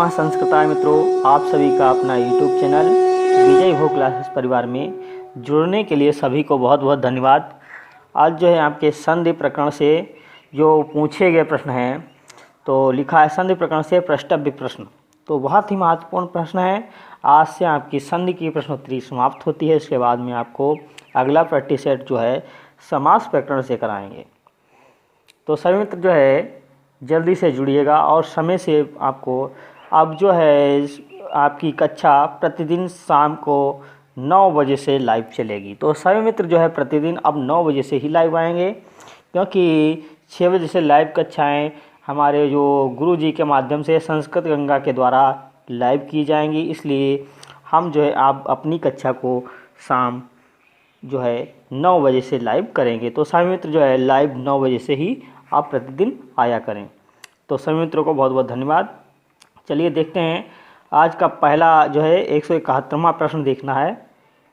नमः संस्कृताय मित्रों, आप सभी का अपना YouTube चैनल विजय भोग क्लासेस परिवार में जुड़ने के लिए सभी को बहुत बहुत धन्यवाद। आज जो है आपके संधि प्रकरण से जो पूछे गए प्रश्न हैं, तो लिखा है संधि प्रकरण से प्रश्नव्य प्रश्न। तो बहुत ही महत्वपूर्ण प्रश्न है। आज से आपकी संधि की प्रश्नोत्तरी समाप्त होती है। इसके बाद में आपको अगला प्रैक्टिस सेट जो है समास प्रकरण से कराएंगे। तो सभी मित्र जो है जल्दी से जुड़िएगा और समय से आपको अब जो है आपकी कक्षा प्रतिदिन शाम को 9 बजे से लाइव चलेगी। तो सभी मित्र जो है प्रतिदिन अब 9 बजे से ही लाइव आएंगे, क्योंकि 6 बजे से लाइव कक्षाएं हमारे जो गुरु जी के माध्यम से संस्कृत गंगा के द्वारा लाइव की जाएंगी। इसलिए हम जो है आप अपनी कक्षा को शाम जो है 9 बजे से लाइव करेंगे। तो सभी मित्र जो है लाइव 9 बजे से ही आप प्रतिदिन आया करें। तो सभी मित्रों को बहुत बहुत धन्यवाद। चलिए देखते हैं आज का पहला जो है 171वां प्रश्न देखना है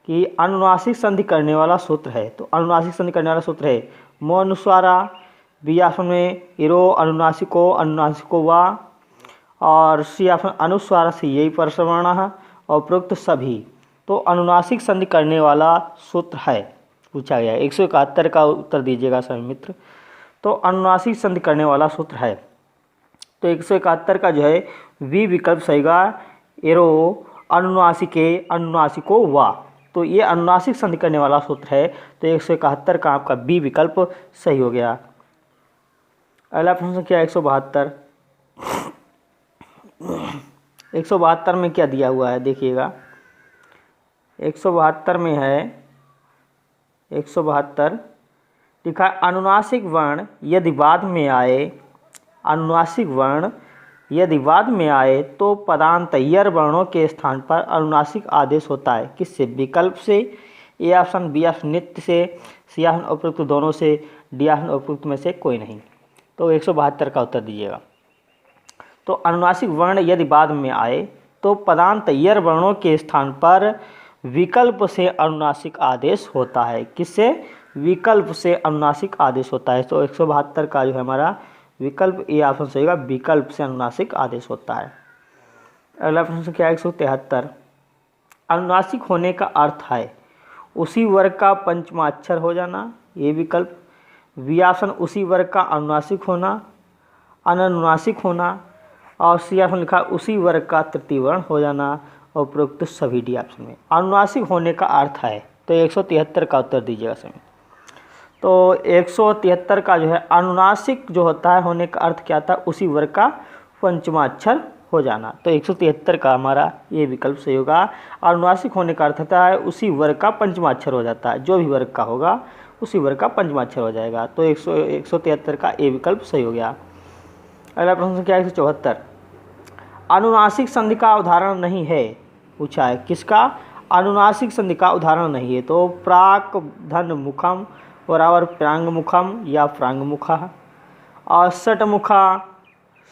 कि अनुनासिक संधि करने वाला सूत्र है। तो अनुनासिक संधि करने वाला सूत्र है मो अनुस्वारा बियासन में इरो अनुनासिको अनुनासिको वा और सियासन अनुस्वार से यही परसवर्ण और उपरोक्त सभी। तो अनुनासिक संधि करने वाला सूत्र है पूछा गया है। 171 का उत्तर दीजिएगा सभी मित्र। तो अनुनासिक संधि करने वाला सूत्र है। तो 171 का जो है वी विकल्प सहीगा एरो अनुनासिके अनुनासिको वा। तो ये अनुनासिक संधि करने वाला सूत्र है। तो 171 का आपका बी विकल्प सही हो गया। अगला प्रश्न क्या 172। 172 में क्या दिया हुआ है देखिएगा। 172 में है 172 लिखा अनुनासिक वर्ण यदि बाद में आए, अनुनासिक वर्ण यदि बाद में आए तो पदांत यर वर्णों के स्थान पर अनुनासिक आदेश होता है। किससे? विकल्प से, ए ऑप्शन, बी ऑप्शन नित्य से, सी ऑप्शन उपयुक्त दोनों से, डी ऑप्शन उपयुक्त में से कोई नहीं। तो 172 का उत्तर दीजिएगा। तो अनुनासिक वर्ण यदि बाद में आए तो पदांत यर वर्णों के स्थान पर विकल्प से अनुनासिक आदेश होता है। किससे? विकल्प से अनुनासिक आदेश होता है। तो 172 का जो है हमारा विकल्प ए ऑप्शन सही होगा, विकल्प से अनुनासिक आदेश होता है। अगला प्रश्न क्या है 173। अनुनासिक होने का अर्थ है उसी वर्ग का पंचमा अक्षर हो जाना, ये विकल्प। बी ऑप्शन उसी वर्ग का अनुनासिक होना, अनुनासिक होना, और सी ऑप्शन लिखा उसी वर्ग का तृतीय वर्ण हो जाना और उपरोक्त सभी डी ऑप्शन में। अनुनासिक होने का अर्थ है तो 173 का उत्तर दीजिएगा सभी। तो 173 का जो है अनुनासिक जो होता है होने का अर्थ क्या था? उसी वर्ग का पंचमा अक्षर हो जाना। तो 173 का हमारा ये विकल्प सही होगा। अनुनासिक होने का अर्थ होता है उसी वर्ग का पंचमा अक्षर हो जाता है। जो भी वर्ग का होगा उसी वर्ग का पंचमा अक्षर हो जाएगा। तो 173 का ए विकल्प सही हो गया। अगला प्रश्न क्या है 174। अनुनासिक संधि का उदाहरण नहीं है पूछा है। किसका? अनुनासिक संधि का उदाहरण नहीं है। तो प्राक धन मुखम बराबर प्रांगमुखम या प्रांगमुखा, और षटमुखा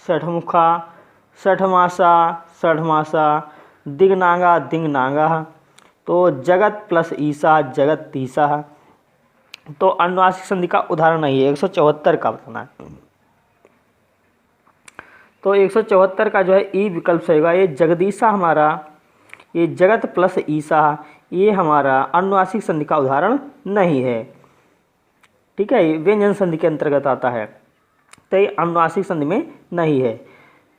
षटमुखा, षठमासा षठमासा, दिग्नागा दिग्नागा। तो जगत प्लस ईसा जगत तीसा। तो अनुनासिक संधि का उदाहरण नहीं है। 174 का बताना है। तो 174 का जो है ई विकल्प सही होगा। ये जगदीशा हमारा, ये जगत प्लस ईसा, ये हमारा अनुनासिक संधि का उदाहरण नहीं है। ठीक है, ये व्यंजन संधि के अंतर्गत आता है, तो ये अनुनासिक संधि में नहीं है।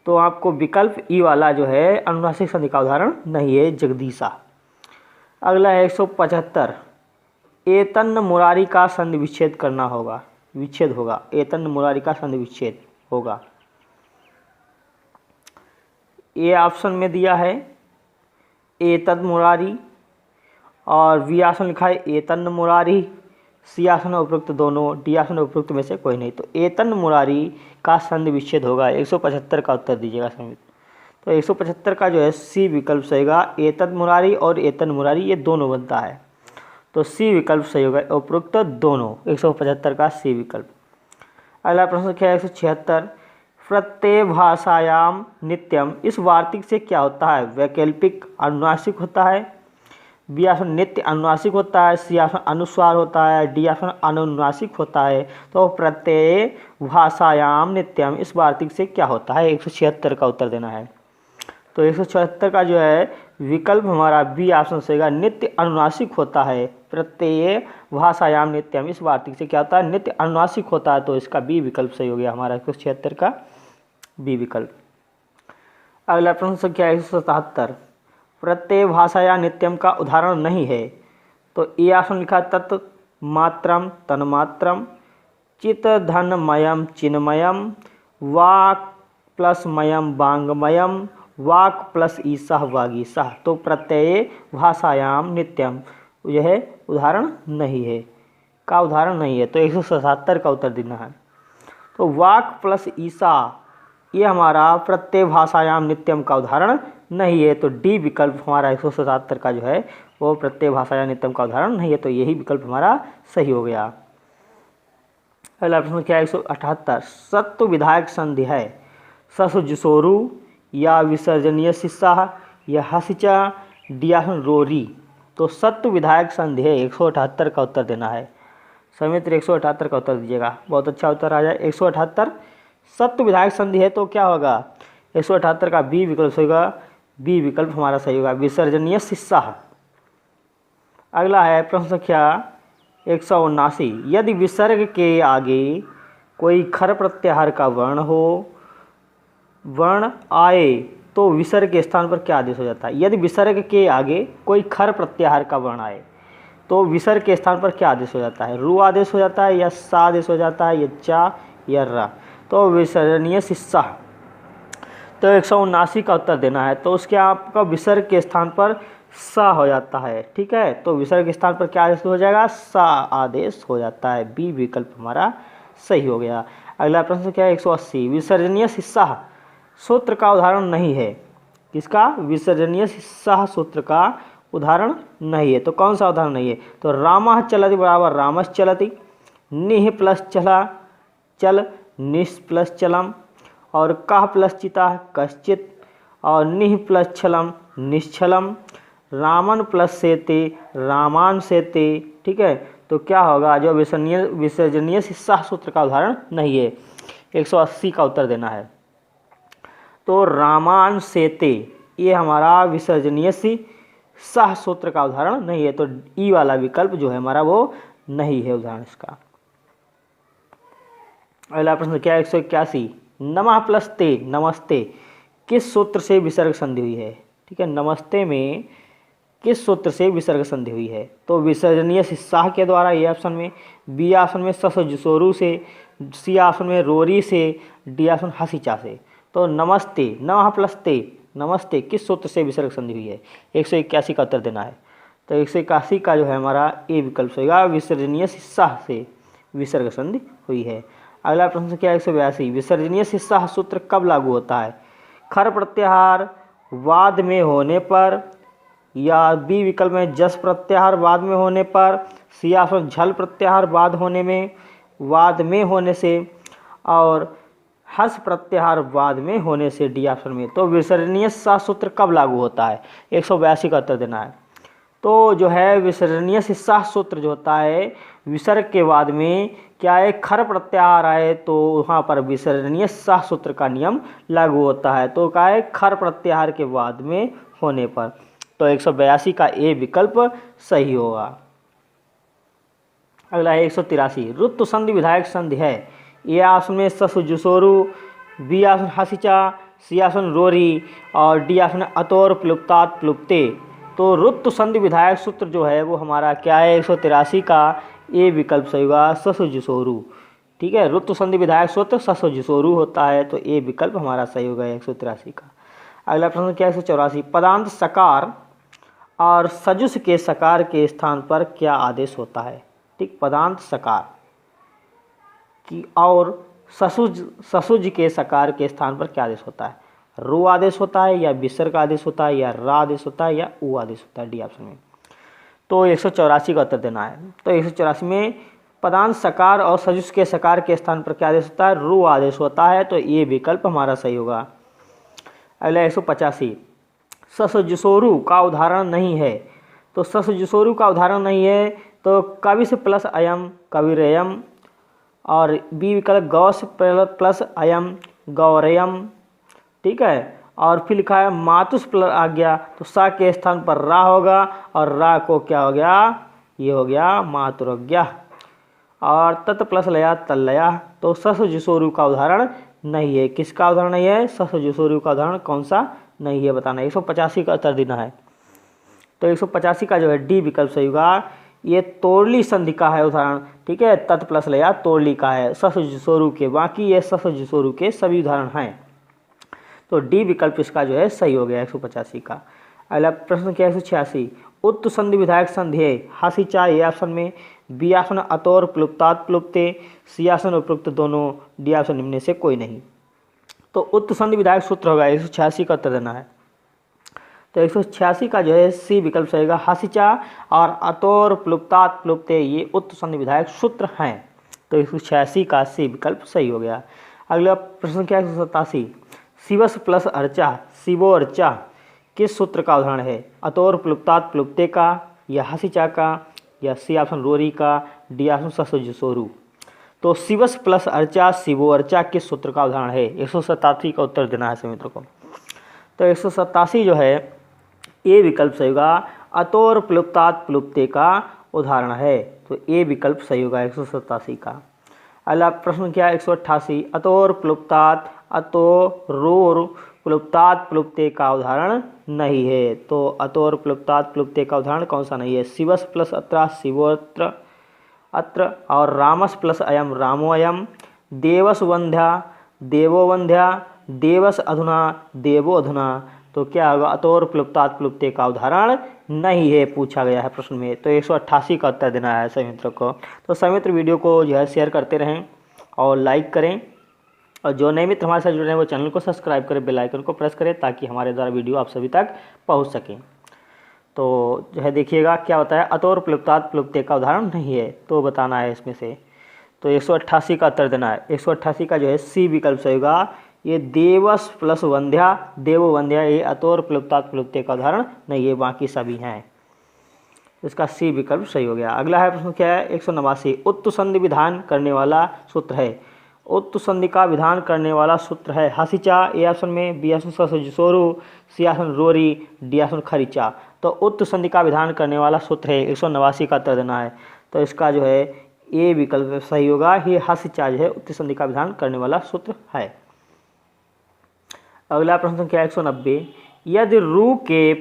तो आपको विकल्प ई वाला जो है अनुनासिक संधि का उदाहरण नहीं है, जगदीशा। अगला है 175। एतन्न मुरारी का संधि विच्छेद करना होगा, विच्छेद होगा। एतन्न मुरारी का संधि विच्छेद होगा। ए ऑप्शन में दिया है एतद मुरारी, और बी ऑप्शन लिखा है एतन्न मुरारी, सी ऑप्शन उपयुक्त दोनों, डी ऑप्शन उपयुक्त में से कोई नहीं। तो एतन्न मुरारी का संधि विच्छेद होगा। 175 का उत्तर दीजिएगा सभी। तो 175 का जो है सी विकल्प सही होगा। एतद मुरारी और एतन मुरारी ये दोनों बनता है। तो सी विकल्प सही होगा, उपयुक्त दोनों। 175 का सी विकल्प। अगला प्रश्न क्या है 176। प्रत्यय भाषायाम नित्यम, इस वार्तिक से क्या होता है? वैकल्पिक अनुनासिक होता है, बी ऑप्शन नित्य अनुनासिक होता है, सी ऑप्शन अनुस्वार होता है, डी ऑप्शन अनुनासिक होता है। तो प्रत्यय भाषायाम नित्यम इस वार्तिक से क्या होता है? 176 का उत्तर देना है। तो 176 का जो है विकल्प हमारा बी ऑप्शन से होगा, नित्य अनुनासिक होता है प्रत्यय भाषायाम नित्यम। इस वार्तिक से क्या होता है, नित्य अनुनासिक होता है, तो इसका बी विकल्प सही हो गया हमारा 176 का बी विकल्प। अगला प्रश्न संख्या 177, प्रत्यय भाषाया नित्यम का उदाहरण नहीं है। तो ए ऑप्शन लिखा तत् मात्रम तन्मात्रम, चित धन मयम चिन्मयम, वाक प्लस मयम वांगमयम, वाक प्लस ईसह वागीसह। तो प्रत्यय भाषायाम नित्यम यह उदाहरण नहीं है, का उदाहरण नहीं है, तो 177 का उत्तर देना है। तो वाक प्लस ईसा ये हमारा प्रत्यय भाषायाम नित्यम का उदाहरण नहीं है, तो डी विकल्प हमारा 177 का जो है वो प्रत्यय भाषायाम नित्यम का उदाहरण नहीं है, तो यही विकल्प हमारा सही हो गया। अगला प्रश्न क्या है 178, सत्व विधायक संधि है ससु जुसोरु या विसर्जनीय शिस्सा या हसिचा डिया रोरी। तो सत्व विधायक संधि है, 178 का उत्तर देना है। समित्र 178 का उत्तर दीजिएगा, बहुत अच्छा उत्तर आ जाए। 178 सत्व विधायक संधि है, तो क्या होगा 178 का बी विकल्प होगा, बी विकल्प हमारा सही होगा, विसर्जनीय शिस्सा। अगला है प्रश्न संख्या 179, यदि विसर्ग के आगे कोई खर प्रत्याहार का वर्ण आए तो विसर्ग के स्थान पर क्या आदेश हो जाता है। यदि विसर्ग के आगे कोई खर प्रत्याहार का वर्ण आए तो विसर्ग के स्थान पर क्या आदेश हो जाता है, रू आदेश हो जाता है या सा आदेश हो जाता है या चा या रा। तो विसर्जनीय शिस्सा, तो 179 का उत्तर देना है, तो उसके आपका विसर्ग के स्थान पर सा हो जाता है। ठीक है, तो विसर्ग के स्थान पर क्या आदेश हो जाएगा, सा आदेश हो जाता है, बी विकल्प हमारा सही हो गया। अगला प्रश्न क्या है 180, विसर्जनीय शिस्सा सूत्र का उदाहरण नहीं है। किसका, विसर्जनीय शिस्सा सूत्र का उदाहरण नहीं है, तो कौन सा उदाहरण नहीं है, तो रामः चलति बराबर रामश्च चलति, निह प्लस चला चल निश प्लस चलम, और कह प्लस चिता कश्चित, और निह प्लस छलम निश्छलम, रामन प्लस सेते रामान सेते। ठीक है, तो क्या होगा, जो विसर्जनीय शिस्सा सूत्र का उदाहरण नहीं है, 180 का उत्तर देना है। तो रामान सेते ये हमारा विसर्जनीय शिस्सा सूत्र का उदाहरण नहीं है, तो ई वाला विकल्प जो है हमारा वो नहीं है उदाहरण इसका। अगला प्रश्न क्या है 181, नमः प्लस ते नमस्ते किस सूत्र से विसर्ग संधि हुई है। ठीक है, नमस्ते में किस सूत्र से विसर्ग संधि हुई है, तो विसर्जनीय शिस्सा के द्वारा ए ऑप्शन में, बी ऑप्शन में सस जुसोरू से, सी ऑप्शन में रोरी से, डी ऑप्शन हसीचा से। तो नमस्ते नमः प्लस ते नमस्ते किस सूत्र से विसर्ग संधि हुई है, 181 का उत्तर देना है। तो 181 का जो है हमारा ए विकल्प होगा, विसर्जनीय शिस्सा से विसर्ग संधि हुई है। अगला प्रश्न क्या है 182, विसर्जनीय शिस्सा सूत्र कब लागू होता है, खर प्रत्याहार वाद में होने पर, या बी विकल्प में जस प्रत्याहार वाद में होने पर, सी ऑप्शन झल प्रत्याहार वाद में होने से, और हर्ष प्रत्याहार वाद में होने से, डी ऑप्शन में। तो विसर्जनीय शिस्सा सूत्र कब लागू होता है, 182 का उत्तर देना है। तो जो है विसर्जनीय शिस्सा सूत्र जो होता है, विसर्ग के बाद में क्या है, खर प्रत्याहार आए तो वहाँ पर विसर्जनीय शिस्सा सूत्र का नियम लागू होता है, तो क्या है, खर प्रत्याहार के बाद में होने पर। तो 182 का ए विकल्प सही होगा। अगला है 183, ऋतु संधि विधायक संधि है, ए ऑप्शन में ससु जुसोरू, बी ऑप्शन हसिचा, सी ऑप्शन रोरी, और डी ऑप्शन अतोर प्लुप्तात प्लुप्ते। तो ऋतु संधि विधायक सूत्र जो है वो हमारा क्या है, 183 का ए विकल्प सही होगा, ससु जुसोरू। ठीक है, ऋतु संधि विधायक सूत्र ससु जुसोरू होता है, तो ए विकल्प हमारा सही होगा 183 का। अगला प्रश्न क्या है 184, पदांत सकार और सजुस के सकार के स्थान पर क्या आदेश होता है। ठीक, पदांत सकार की और ससुज के सकार के स्थान पर क्या आदेश होता है, रो आदेश होता है, या विसर्ग आदेश होता है, या रा आदेश होता है, या ऊ आदेश होता है, डी ऑप्शन में। तो 184 का उत्तर देना है। तो 184 में पदांत सकार और सजुस के सकार के स्थान पर क्या आदेश होता है, रू आदेश होता है, तो ये विकल्प हमारा सही होगा। अगला 185, ससजुसोरू का उदाहरण नहीं है। तो ससजुसोरू का उदाहरण नहीं है, तो कवि से प्लस अयम कविरयम, और बी विकल्प गौ से प्लस अयम गौरयम। ठीक है, और फिर लिखा है मातुस प्लस आ गया तो सा के स्थान पर रा होगा और रा को क्या हो गया, ये हो गया मातुरज्ञा। और तत् प्लस लया तल्लया तो सस जुसोरु का उदाहरण नहीं है। किसका उदाहरण नहीं है? सस जुसोरु का उदाहरण कौन सा नहीं है बताना है। 185 का उत्तर देना है। तो 185 का जो है डी विकल्प सही होगा। ये तोरली संधि का है उदाहरण, ठीक है, तत् प्लस लया तोरली का है सस जुसोरु के, बाकी ये सस जुसोरु के सभी उदाहरण हैं। तो डी विकल्प इसका जो है सही हो गया 185 का। अगला प्रश्न क्या है 186, उत्त संधि विधायक संधि है हासी चा ए ऑप्शन में, बी ऑप्शन अतोर प्लुप्तात प्लुप्ते, सी ऑप्शन उपयुक्त दोनों, डी ऑप्शन निम्न से कोई नहीं। तो उत्त संधि विधायक सूत्र होगा 186 का उत्तर देना है। तो 186 का जो है सी विकल्प सही होगा। हासिचा और अतोर प्लुप्तात प्लुप्ते ये उत्त संधि विधायक सूत्र हैं। तो 186 का सी विकल्प सही हो गया। अगला प्रश्न क्या है 187, शिवस प्लस अर्चा शिवो अर्चा किस सूत्र का उदाहरण है? अतोर प्लुप्तात प्लुप्ते का, या हासिचा का, या सी ऑप्शन रोरी का, डी ऑप्शन ससुजुसोरु। तो शिवस प्लस अर्चा शिवो अर्चा किस सूत्र का उदाहरण है? 187 का उत्तर देना है सभी मित्रों को। तो 187 जो है ए विकल्प सही होगा। अतोर प्लुप्तात प्लुप्ते का उदाहरण है। तो ए विकल्प सही होगा 187 का। अगला प्रश्न क्या है 188, अतोर प्लुप्तात अतोरोर प्लुप्तात प्लुप्ते का उदाहरण नहीं है। तो अतोर प्लुप्तात प्लुप्ते का उदाहरण कौन सा नहीं है? शिवस प्लस अत्र शिवोत्र अत्र, और रामस प्लस अयम रामो अयम, देवस वंध्या देवो वंध्या, देवस अधुना देवो अधुना। तो क्या होगा? अतोर प्लुप्तात प्लुप्ते का उदाहरण नहीं है, पूछा गया है प्रश्न में। तो 188 का उत्तर देना है सभी मित्रों को। तो सभी मित्र वीडियो को जो है शेयर करते रहें और लाइक करें, और जो नए मित्र हमारे साथ जुड़े हैं वो चैनल को सब्सक्राइब करें, बेल आइकन को प्रेस करें ताकि हमारे द्वारा वीडियो आप सभी तक पहुंच सके। तो जो है देखिएगा क्या होता है, अतोर प्लुप्तात प्लुप्ते का उदाहरण नहीं है, तो बताना है इसमें से। तो 188 का उत्तर देना है। 188 का जो है सी विकल्प सही होगा। ये देवस प्लस वंध्या देवो वंध्या ये अतोर प्लुप्तात प्लुप्ते का उदाहरण नहीं है, बाकी सभी हैं। इसका सी विकल्प सही हो गया। अगला है प्रश्न क्या है 189, उत्त संधि विधान करने वाला सूत्र है। उत्त संधि का विधान करने वाला सूत्र है हासिचा ए ऑप्शन में, बी ऑप्शन ससुजुसोरु, सी ऑप्शन रोरी, डी ऑप्शन खरीचा। तो उत्त संधि का विधान करने वाला सूत्र है 189 का उत्तर देना है। तो इसका जो है ए विकल्प सही होगा। ये हासिचा जो है उत्त संधि का विधान करने वाला सूत्र है। अगला प्रश्न क्या है 190, यदि रु के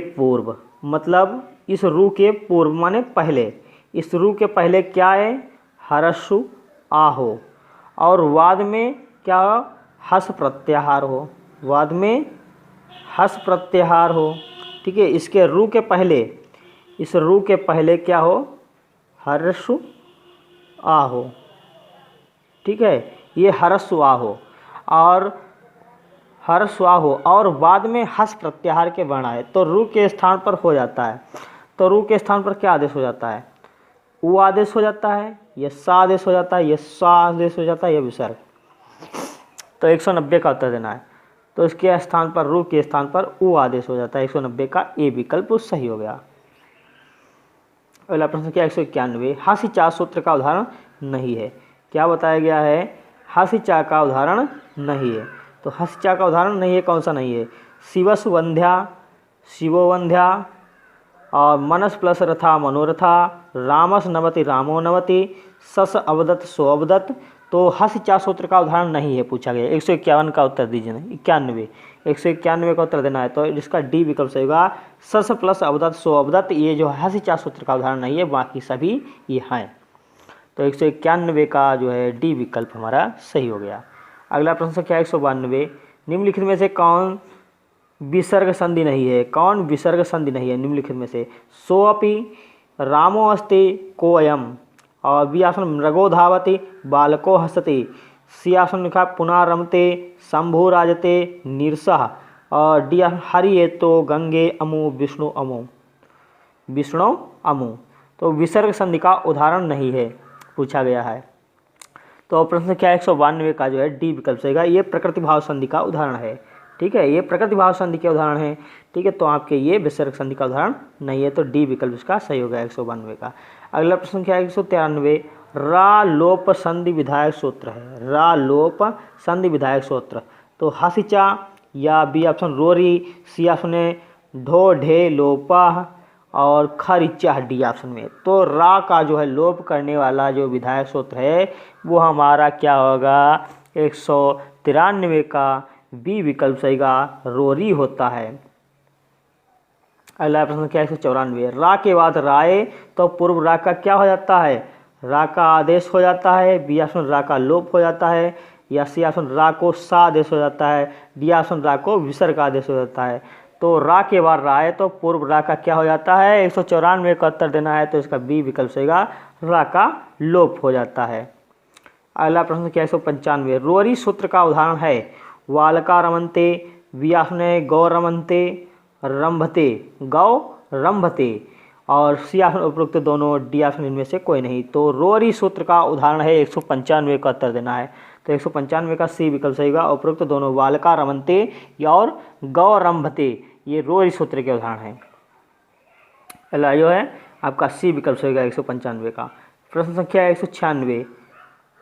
पूर्व मतलब इस रु के पूर्व माने पहले, इस रु के पहले क्या है? हरसु आ हो, और वाद में क्या हो? हस प्रत्याहार हो, वाद में हस प्रत्याहार हो, ठीक है। इसके रु के पहले, इस रु के पहले क्या हो? हरसु आ हो, ठीक है, ये हरसु आ हो और हरसु आ हो, और बाद में हस प्रत्याहार के वर्ण आए तो रु के स्थान पर हो जाता है। तो रु के स्थान पर क्या आदेश हो जाता है? उ आदेश हो जाता है, यह सा आदेश हो जाता है, यह सा आदेश हो जाता है, यह विसर्ग। तो 190 का उत्तर देना है। तो इसके स्थान पर रु के स्थान पर उ आदेश हो जाता है। 190 का ए विकल्प सही हो गया। अगला प्रश्न क्या 191, हासिचा सूत्र का उदाहरण नहीं है। क्या बताया गया है? हासिचा का उदाहरण नहीं है। तो हासिचा का उदाहरण नहीं है, कौन सा नहीं है? शिवस वंध्या शिवो वंध्या, और मनस प्लस रथा मनोरथा, रामस नवति रामो नवति, सस अवदत सो अवदत। तो हासिचा सूत्र का उदाहरण नहीं है, पूछा गया। 151 का उत्तर दीजिए, 191 का उत्तर देना है। तो जिसका डी विकल्प सही होगा। सस प्लस अवदत सो अवदत ये जो हासिचा सूत्र का उदाहरण नहीं है, बाकी सभी ये हैं। तो 191 का जो है डी विकल्प हमारा सही हो गया। अगला प्रश्न क्या है 192, निम्नलिखित में से कौन विसर्ग संधि नहीं है? कौन विसर्ग संधि नहीं है निम्नलिखित में से? सोअपि, रामो अस्ति, कोऽयम, और बी ऑप्शन मृगो धावति, बालको हसति, सी ऑप्शन लिखा पुनः रमते, शंभु राजते, नीरसः, और डी हरिये तो गंगे अमु विष्णु अमु। तो विसर्ग संधि का उदाहरण नहीं है, पूछा गया है। तो प्रश्न क्या है 192 का जो है डी विकल्प सही होगा। ये प्रकृति भाव संधि का उदाहरण है। ठीक है, ये प्रकृति भाव संधि के उदाहरण है। ठीक है, तो आपके ये विसर्ग संधि का उदाहरण नहीं है, तो डी विकल्प इसका सही हो गया 192 का। अगला प्रश्न क्या है 193, रा लोप संधि विधायक सूत्र है। रा लोप संधि विधायक सूत्र, तो हसिचा या बी ऑप्शन रोरी, सी ऑप्शन है ढो ढे लोपा और खरिचा डी ऑप्शन में। तो रा का जो है लोप करने वाला जो विधायक सूत्र है वो हमारा क्या होगा 193 का बी विकल्प सही का रोरी होता है। अगला प्रश्न क्या है 194, रा के बाद राय तो पूर्व रा का क्या हो जाता है, रा का आदेश हो जाता है, बी ऑप्शन रा का लोप हो जाता है, या सी ऑप्शन रा को सा आदेश हो जाता है, डी ऑप्शन रा को विसर्ग आदेश हो जाता है। तो रा के बाद रा है तो पूर्व रा का क्या हो जाता है 194 का उत्तर देना है, तो इसका बी विकल्प सही का रा का लोप हो जाता है। अगला प्रश्न क्या है 195, रोरी सूत्र का उदाहरण है वालका रमनते, बी ऑप्शन है गौ रमनते रंभते गौ रंभते और सी ऑप्शन उपरोक्त दोनों, डी ऑप्शन इनमें से कोई नहीं। तो रोरी सूत्र का उदाहरण है 195 का उत्तर देना है, तो 195 का सी विकल्प सही का उपरोक्त दोनों वालका रमनते या और गौ रंभते ये रोरी सूत्र के उदाहरण हैं। अगला जो है आपका सी विकल्प सही का 195 का। प्रश्न संख्या 196,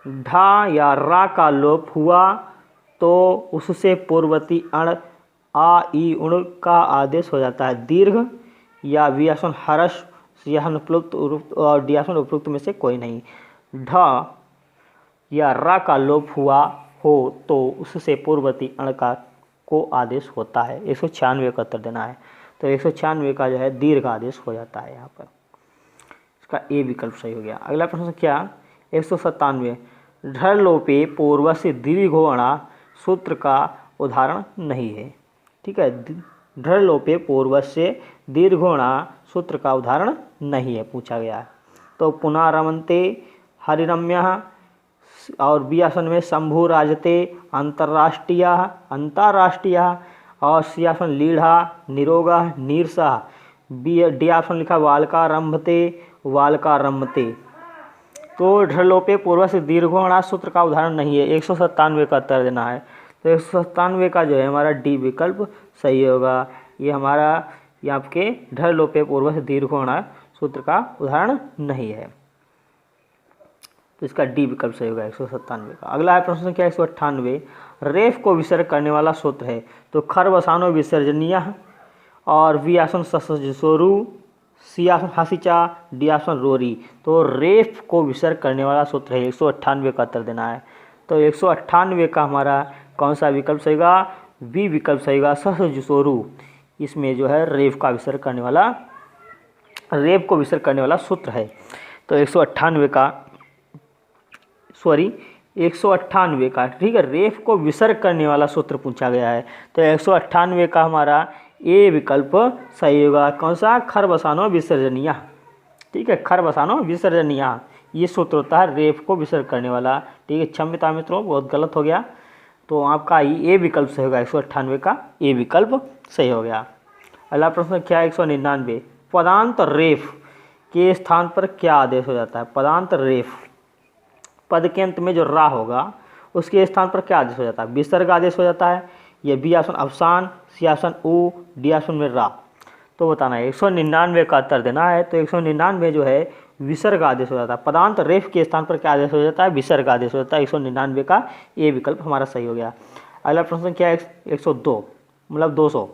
ढा या रा का लोप हुआ तो उससे पूर्ववर्ती अण आ ई उण का आदेश हो जाता है दीर्घ, या बी ऑप्शन हर्ष, सी ऑप्शन उपरोक्त और डी ऑप्शन उपरोक्त में से कोई नहीं। ढ या रा का लोप हुआ हो तो उससे पूर्ववर्ती अण का को आदेश होता है, 196 का उत्तर देना है, तो 196 का जो है दीर्घ आदेश हो जाता है यहाँ पर, इसका ए विकल्प सही हो गया। अगला प्रश्न क्या 197, ढ लोपे पूर्व से दीर्घो अणा सूत्र का उदाहरण नहीं है। ठीक है, ढ लोपे पूर्व से दीर्घोणा सूत्र का उदाहरण नहीं है पूछा गया है। तो पुनः रमनते हरिरम्य और बी ऑप्शन में शंभु राजते अंतर्राष्ट्रीय अंतर्राष्ट्रीय और सी ऑप्शन लीढ़ा निरोगा नीरसा, बी डी ऑप्शन लिखा वालका रंभते वालका रमते। तो ढलोपे पूर्व से दीर्घोणा सूत्र का उदाहरण नहीं है, 197 का उत्तर देना है, तो 197 का जो है हमारा डी विकल्प सही होगा। ये हमारा ये आपके ढलोपे पूर्व से दीर्घोणा सूत्र का उदाहरण नहीं है, तो इसका डी विकल्प सही होगा 197 का। अगला है प्रश्न संख्या 198, रेफ को विसर्ग करने वाला सूत्र है। तो खरबसानो विसर्जनीय और बी ऑप्शन ससजसोरु, सी ऑप्शन हसिचा, डी ऑप्शन रोरी। तो रेफ को विसर्ग करने वाला सूत्र है 198 का उत्तर देना है, तो 198 का हमारा कौन सा विकल्प सही होगा, बी विकल्प सही होगा ससजसोरु। इसमें जो है रेफ का विसर्ग करने वाला रेफ को विसर्ग करने वाला सूत्र है, तो 198 का 198 का ठीक है रेफ को विसर्ग करने वाला सूत्र पूछा गया है, तो 198 का हमारा ए विकल्प सही होगा। कौन सा, खरबसानो विसर्जनीय। ठीक है, खरबसानो विसर्जनीय ये सूत्र होता है रेफ को विसर्ग करने वाला। ठीक है, क्षम्यता मित्रों बहुत गलत हो गया, तो आपका ए विकल्प सही होगा, 198 का ए विकल्प सही हो गया। अगला प्रश्न क्या है 199, पदांत रेफ के स्थान पर क्या आदेश हो जाता है। पदांत रेफ पद के अंत में जो रा होगा उसके स्थान पर क्या आदेश हो जाता है, विसर्ग आदेश हो जाता है, या बी ऑप्शन अवसान, सी ऑप्शन उ, डी ऑप्शन में रा। तो बताना है 199 का उत्तर देना है, तो 199 जो है विसर्ग आदेश हो जाता है। पदांत रेफ के स्थान पर क्या आदेश हो जाता है, विसर्ग आदेश हो जाता है। 199 का ए विकल्प हमारा सही हो गया। अगला प्रश्न क्या है 102 मतलब 200।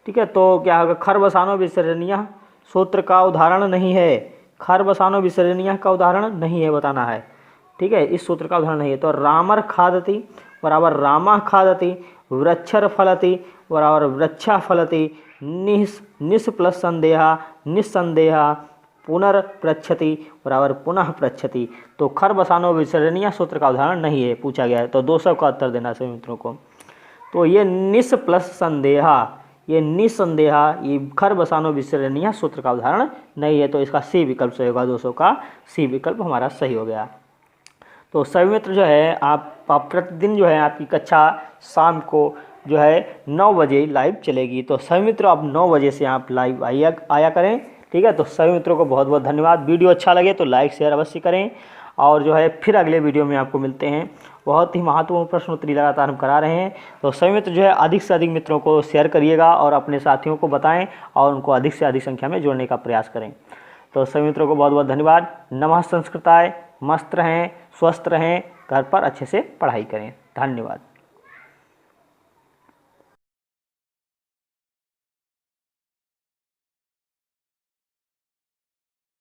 ठीक है, तो क्या होगा, खरबसानो विसर्जनीय सूत्र का उदाहरण नहीं है। खरबसानो विसर्जनीय का उदाहरण नहीं है बताना है। ठीक है, इस सूत्र का उदाहरण नहीं है, तो रामर खादति बराबर रामा खादति, वृक्षर फलति बराबर वृक्षा फलति, निस प्लस संदेहा निस्संदेहा, पुनर्पृच्छति बराबर पुनः पृच्छति। तो खरबसानो विसर्जनीय सूत्र का उदाहरण नहीं है पूछा गया है, तो 200 का उत्तर देना सभी मित्रों को। तो ये निस प्लस संदेहा ये निस्संदेहा ये खरबसानो विसर्जनीय सूत्र का उदाहरण नहीं है, तो इसका सी विकल्प सही होगा। 200 का सी विकल्प हमारा सही हो गया। तो सभी मित्र जो है आप प्रतिदिन जो है आपकी कक्षा शाम को जो है 9 बजे लाइव चलेगी, तो सभी मित्रों आप 9 बजे से आप लाइव आया करें। ठीक है, तो सभी मित्रों को बहुत बहुत धन्यवाद। वीडियो अच्छा लगे तो लाइक शेयर अवश्य करें, और जो है फिर अगले वीडियो में आपको मिलते हैं। बहुत ही महत्वपूर्ण प्रश्नोत्तरी लगातार हम करा रहे हैं, तो सभी मित्र जो है अधिक से अधिक मित्रों को शेयर करिएगा और अपने साथियों को बताएं और उनको अधिक से अधिक संख्या में जोड़ने का प्रयास करें। तो सभी मित्रों को बहुत बहुत धन्यवाद। नमः संस्कृताय। मस्त रहें, स्वस्थ रहें, घर पर अच्छे से पढ़ाई करें। धन्यवाद।